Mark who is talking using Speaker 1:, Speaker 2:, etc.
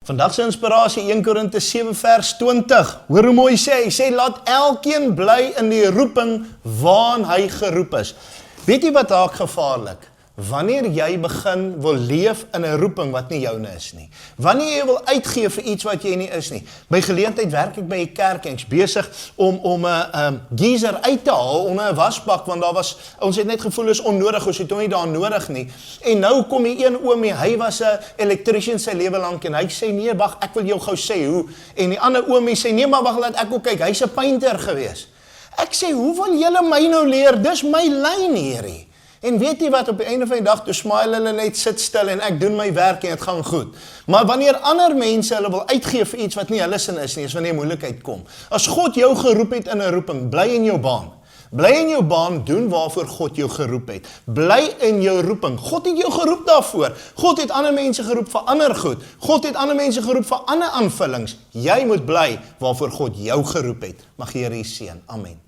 Speaker 1: Vandag se inspirasie 1 Korintiërs 7 vers 20. Hoor hoe mooi hy sê, laat elkeen bly in die roeping waaraan hy geroep is. Weet jy wat raak gevaarlik? Wanneer jy begin wil leef in 'n roeping wat nie joune is nie. Wanneer jy wil uitgee vir iets wat jy nie is nie. By geleentheid werk ek by 'n kerk en ek's besig om 'n geyser uit te haal onder 'n wasbak, want ons het net gevoel is onnodig, ons het hom nie daar nodig nie. En nou kom hier een oomie, hy was 'n elektriesien sy lewe lank en hy sê nee, wag, ek wil jou gou sê hoe. En die ander oomie sê nee, maar wag, laat ek ook kyk, hy's 'n painter gewees. Ek sê, hoe wil julle my nou leer? Dis my lyn hierdie. En weet jy wat, op die einde van die dag, toe smile hulle net, sit stil en ek doen my werk en het gaan goed. Maar wanneer ander mense hulle wil uitgee vir iets wat nie hulle sin is nie, is wanneer moeilikheid kom. As God jou geroep het in 'n roeping, bly in jou baan. Bly in jou baan, doen waarvoor God jou geroep het. Bly in jou roeping. God het jou geroep daarvoor. God het ander mense geroep vir ander goed. God het ander mense geroep vir ander aanvullings. Jy moet bly waarvoor God jou geroep het. Mag die Here u seën. Amen.